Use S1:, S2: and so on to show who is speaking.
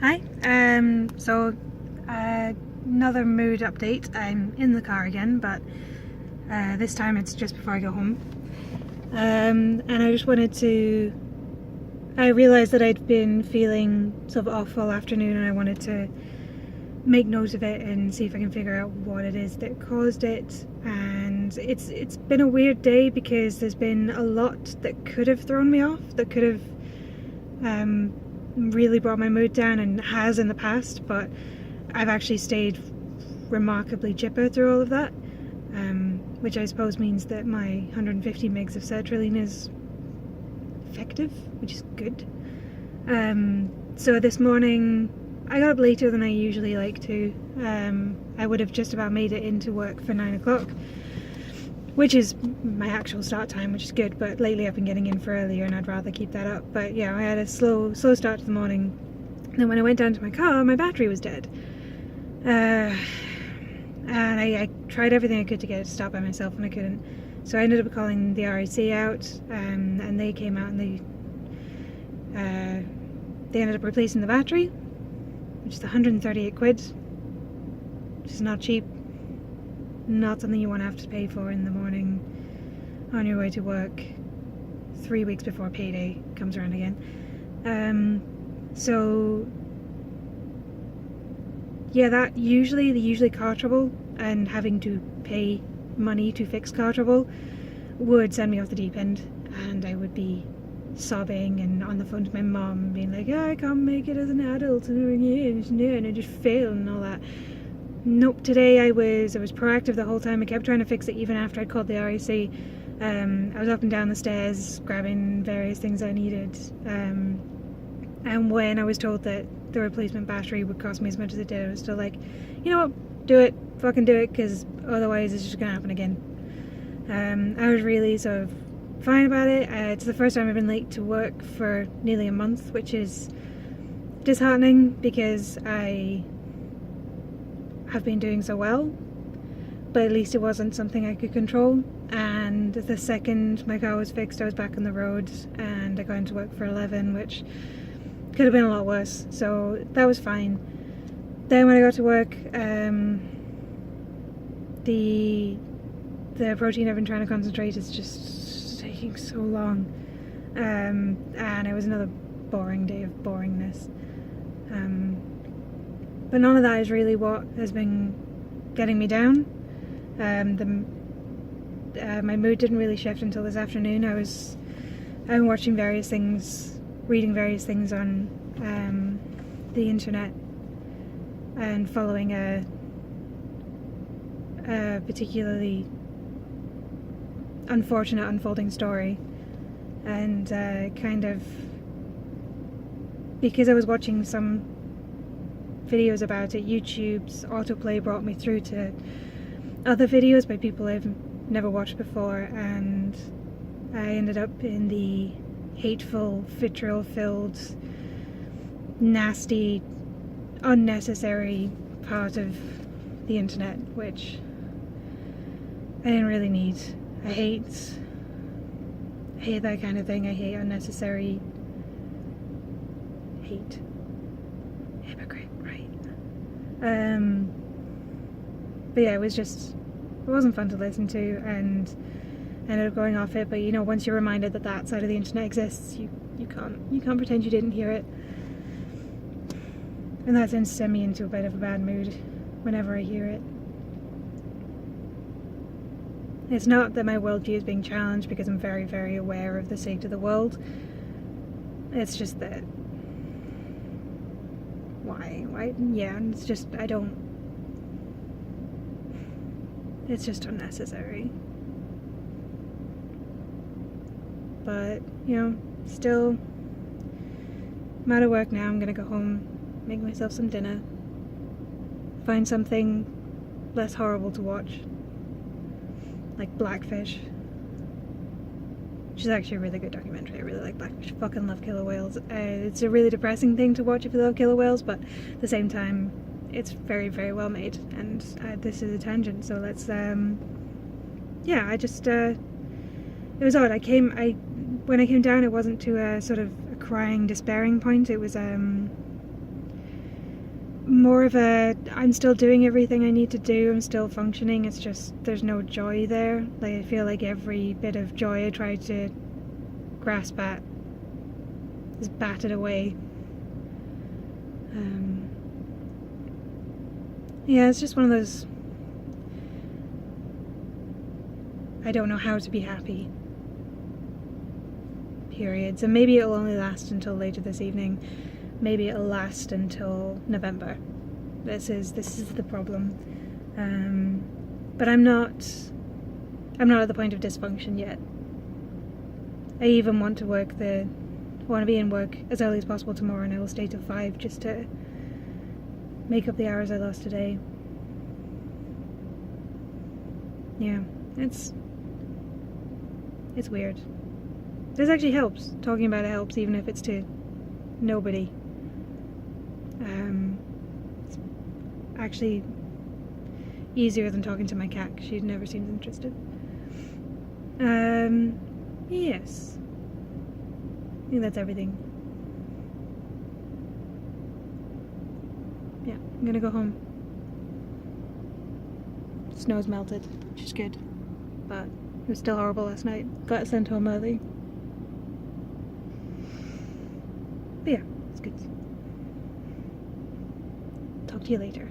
S1: Hi, another mood update. I'm in the car again, but this time it's just before I go home. And I just wanted to, I realised that I'd been feeling sort of off all afternoon, and I wanted to make note of it and see if I can figure out what it is that caused it. And it's been a weird day because there's been a lot that could have thrown me off, that could have really brought my mood down, and has in the past, but I've actually stayed remarkably chipper through all of that, which I suppose means that my 150 mgs of sertraline is effective, which is good. So this morning I got up later than I usually like to. I would have just about made it into work for 9 o'clock, which is my actual start time, which is good, but lately I've been getting in for earlier and I'd rather keep that up. But yeah, I had a slow start to the morning. And then when I went down to my car, my battery was dead. And I tried everything I could to get it to stop by myself, and I couldn't. So I ended up calling the RAC out, and they came out and they ended up replacing the battery, which is 138 quid, which is not cheap. Not something you want to have to pay for in the morning on your way to work 3 weeks before payday comes around again. So yeah, they usually car trouble, and having to pay money to fix car trouble would send me off the deep end, and I would be sobbing and on the phone to my mom being like, oh, I can't make it as an adult, and I just failed and all that. Nope, today I was proactive the whole time. I kept trying to fix it even after I'd called the RAC. I was up and down the stairs grabbing various things I needed, and when I was told that the replacement battery would cost me as much as it did, I was still like, you know what, do it, fucking do it, because otherwise it's just gonna happen again. I was really sort of fine about it. It's the first time I've been late to work for nearly a month, which is disheartening because I have been doing so well, but at least it wasn't something I could control. And the second my car was fixed, I was back on the road, and I got into work for 11, which could have been a lot worse, so that was fine. Then when I got to work, the protein I've been trying to concentrate is just taking so long, and it was another boring day of boringness. But none of that is really what has been getting me down. My mood didn't really shift until this afternoon. I've been watching various things, reading various things on the internet, and following a particularly unfortunate unfolding story, and kind of, because I was watching some videos about it, YouTube's autoplay brought me through to other videos by people I've never watched before, and I ended up in the hateful, vitriol-filled, nasty, unnecessary part of the internet, which I didn't really need. I hate that kind of thing. I hate unnecessary hate. Hypocrite, right? But yeah, it wasn't fun to listen to, and I ended up going off it. But you know, once you're reminded that that side of the internet exists, you can't pretend you didn't hear it, and that tends to send me into a bit of a bad mood whenever I hear it. It's not that my worldview is being challenged, because I'm very, very aware of the state of the world. It's just that, why, yeah, it's just, it's just unnecessary. But, you know, still, I'm out of work now. I'm gonna go home, make myself some dinner, find something less horrible to watch, like Blackfish, which is actually a really good documentary. I really like Blackfish. I fucking love killer whales. It's a really depressing thing to watch if you love killer whales, but at the same time, it's very, very well made. And this is a tangent, so let's, yeah, I just, it was odd. When I came down, it wasn't to a sort of a crying, despairing point. It was more of a, I'm still doing everything I need to do, I'm still functioning, it's just there's no joy there. Like, I feel like every bit of joy I try to grasp at is batted away. Yeah, it's just one of those, I don't know how to be happy periods, and maybe it'll only last until later this evening. Maybe it'll last until November. This is the problem. But I'm not at the point of dysfunction yet. I even want to be in work as early as possible tomorrow, and I will stay till 5 just to make up the hours I lost today. Yeah, it's weird. This actually helps. Talking about it helps, even if it's to nobody. It's actually easier than talking to my cat, 'cause she never seems interested. Yes. I think that's everything. Yeah, I'm gonna go home. Snow's melted, which is good, but it was still horrible last night. Got sent home early. But yeah, it's good. Talk to you later.